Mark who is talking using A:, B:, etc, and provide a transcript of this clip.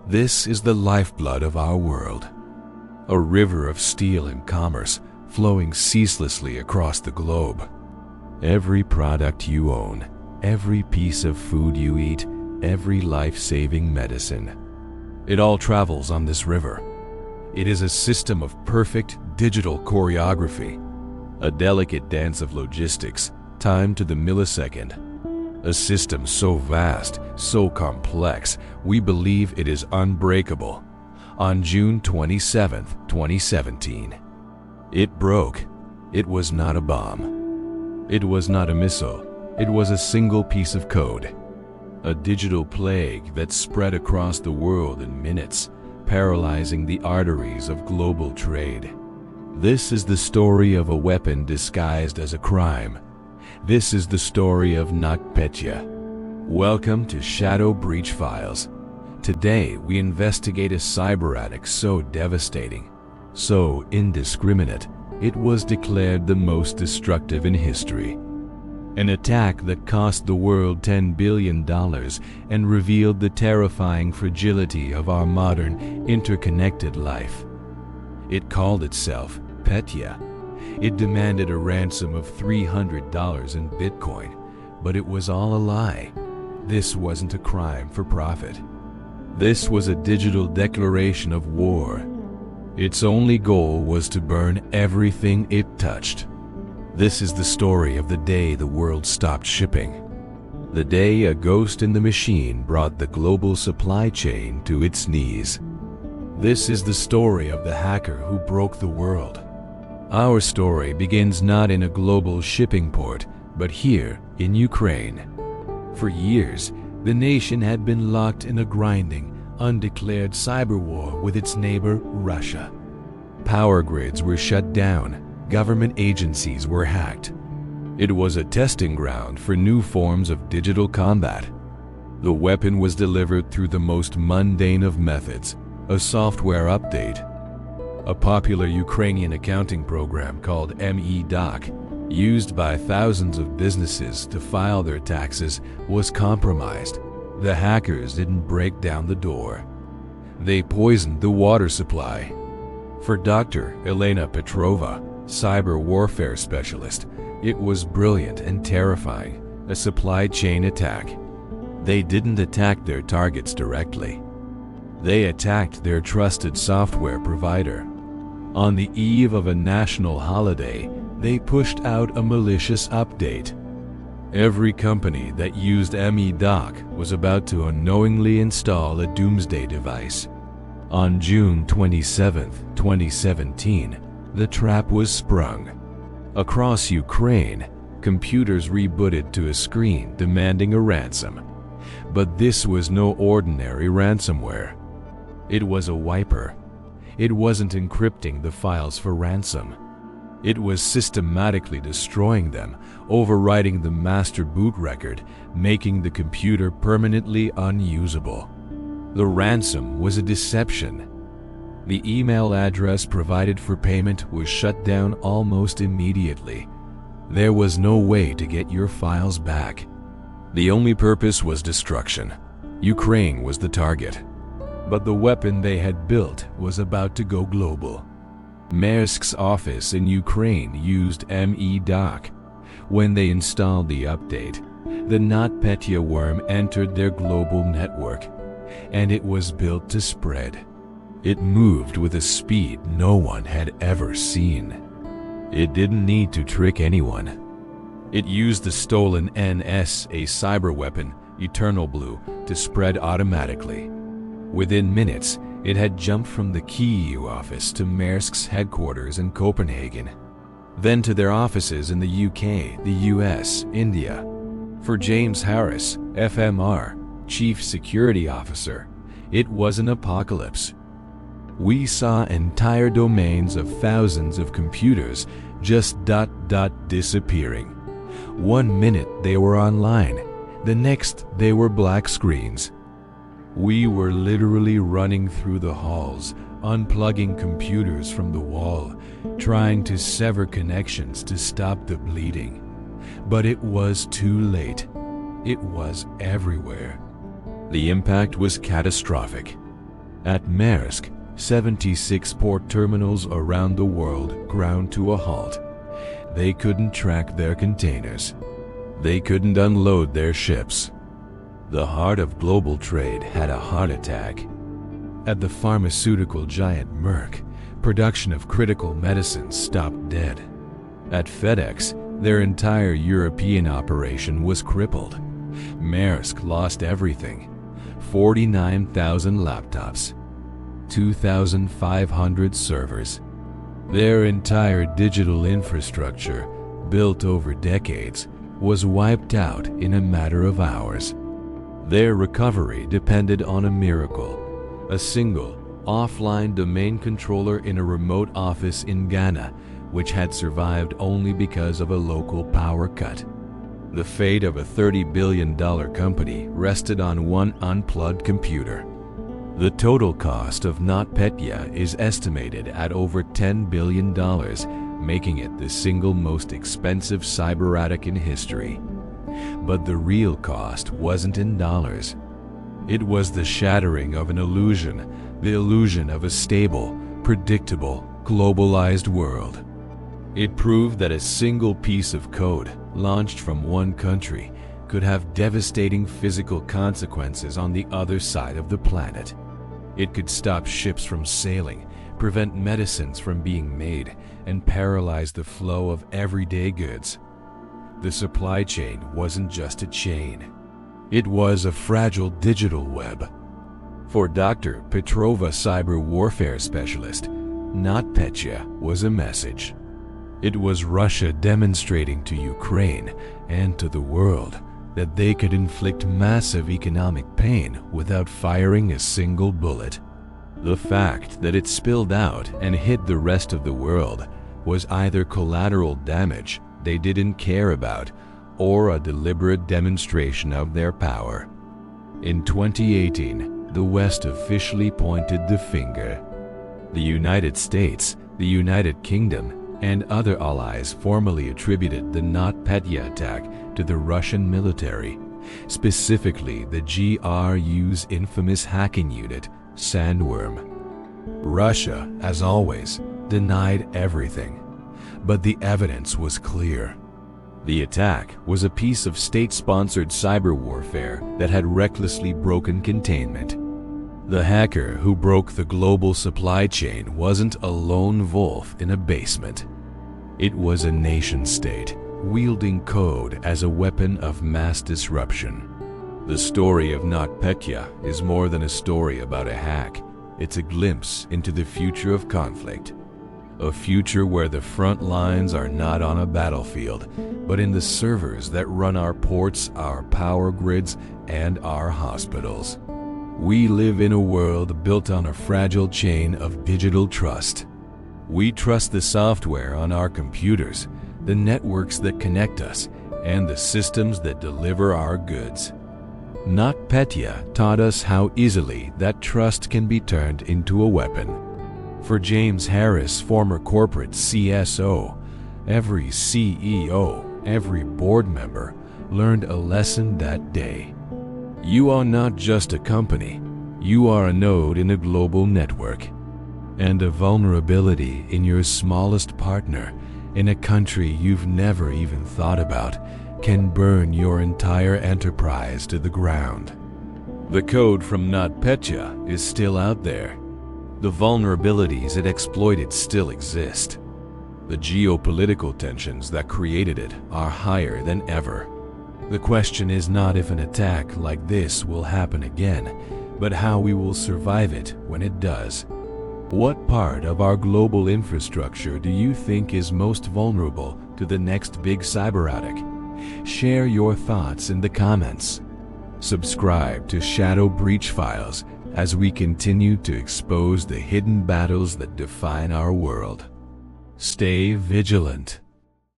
A: This is the lifeblood of our world, a river of steel and commerce flowing ceaselessly across the globe. Every product you own, every piece of food you eat, every life-saving medicine, it all travels on this river. It is a system of perfect digital choreography, a delicate dance of logistics, timed to the millisecond. A system so vast, so complex, we believe it is unbreakable. On June 27, 2017, it broke. It was not a bomb. It was not a missile. It was a single piece of code. A digital plague that spread across the world in minutes, paralyzing the arteries of global trade. This is the story of a weapon disguised as a crime. This is the story of NotPetya. Welcome to Shadow Breach Files. Today we investigate a cyberattack so devastating, so indiscriminate, it was declared the most destructive in history. An attack that cost the world $10 billion and revealed the terrifying fragility of our modern, interconnected life. It called itself Petya. It demanded a ransom of $300 in Bitcoin, but it was all a lie. This wasn't a crime for profit. This was a digital declaration of war. Its only goal was to burn everything it touched. This is the story of the day the world stopped shipping. The day a ghost in the machine brought the global supply chain to its knees. This is the story of the hacker who broke the world. Our story begins not in a global shipping port, but here in Ukraine. For years, the nation had been locked in a grinding, undeclared cyber war with its neighbor, Russia. Power grids were shut down, government agencies were hacked. It was a testing ground for new forms of digital combat. The weapon was delivered through the most mundane of methods, a software update. A popular Ukrainian accounting program called MEDOC, used by thousands of businesses to file their taxes, was compromised. The hackers didn't break down the door. They poisoned the water supply. For Dr. Elena Petrova, cyber warfare specialist, it was brilliant and terrifying, a supply chain attack. They didn't attack their targets directly. They attacked their trusted software provider. On the eve of a national holiday, they pushed out a malicious update. Every company that used MEDOC was about to unknowingly install a doomsday device. On June 27, 2017, the trap was sprung. Across Ukraine, computers rebooted to a screen demanding a ransom. But this was no ordinary ransomware. It was a wiper. It wasn't encrypting the files for ransom. It was systematically destroying them, overwriting the master boot record, making the computer permanently unusable. The ransom was a deception. The email address provided for payment was shut down almost immediately. There was no way to get your files back. The only purpose was destruction. Ukraine was the target. But the weapon they had built was about to go global. Maersk's office in Ukraine used MEDOC. When they installed the update, the NotPetya worm entered their global network, and it was built to spread. It moved with a speed no one had ever seen. It didn't need to trick anyone. It used the stolen NSA cyber weapon, ETERNALBLUE, to spread automatically. Within minutes, it had jumped from the Kyiv office to Maersk's headquarters in Copenhagen, then to their offices in the UK, the US, India. For James Harris, FMR, Chief Security Officer, it was an apocalypse. We saw entire domains of thousands of computers just disappearing. 1 minute they were online, the next they were black screens. We were literally running through the halls, unplugging computers from the wall, trying to sever connections to stop the bleeding. But it was too late. It was everywhere. The impact was catastrophic. At Maersk, 76 port terminals around the world ground to a halt. They couldn't track their containers. They couldn't unload their ships. The heart of global trade had a heart attack. At the pharmaceutical giant Merck, production of critical medicines stopped dead. At FedEx, their entire European operation was crippled. Maersk lost everything: 49,000 laptops, 2,500 servers. Their entire digital infrastructure, built over decades, was wiped out in a matter of hours. Their recovery depended on a miracle: a single, offline domain controller in a remote office in Ghana, which had survived only because of a local power cut. The fate of a $30 billion company rested on one unplugged computer. The total cost of NotPetya is estimated at over $10 billion, making it the single most expensive cyberattack in history. But the real cost wasn't in dollars. It was the shattering of an illusion, the illusion of a stable, predictable, globalized world. It proved that a single piece of code, launched from one country, could have devastating physical consequences on the other side of the planet. It could stop ships from sailing, prevent medicines from being made, and paralyze the flow of everyday goods. The supply chain wasn't just a chain. It was a fragile digital web. For Dr. Petrova, cyber warfare specialist, NotPetya was a message. It was Russia demonstrating to Ukraine and to the world that they could inflict massive economic pain without firing a single bullet. The fact that it spilled out and hit the rest of the world was either collateral damage they didn't care about or a deliberate demonstration of their power. In 2018, the West officially pointed the finger. The United States, the United Kingdom, and other allies formally attributed the NotPetya attack to the Russian military, specifically the GRU's infamous hacking unit, Sandworm. Russia, as always, denied everything, but the evidence was clear. The attack was a piece of state-sponsored cyber warfare that had recklessly broken containment. The hacker who broke the global supply chain wasn't a lone wolf in a basement. It was a nation-state, wielding code as a weapon of mass disruption. The story of NotPetya is more than a story about a hack. It's a glimpse into the future of conflict. A future where the front lines are not on a battlefield, but in the servers that run our ports, our power grids, and our hospitals. We live in a world built on a fragile chain of digital trust. We trust the software on our computers, the networks that connect us, and the systems that deliver our goods. NotPetya taught us how easily that trust can be turned into a weapon. For James Harris, former corporate CSO, every CEO, every board member learned a lesson that day. You are not just a company, you are a node in a global network. And a vulnerability in your smallest partner, in a country you've never even thought about, can burn your entire enterprise to the ground. The code from NotPetya is still out there. The vulnerabilities it exploited still exist. The geopolitical tensions that created it are higher than ever. The question is not if an attack like this will happen again, but how we will survive it when it does. What part of our global infrastructure do you think is most vulnerable to the next big cyberattack? Share your thoughts in the comments. Subscribe to Shadow Breach Files as we continue to expose the hidden battles that define our world. Stay vigilant.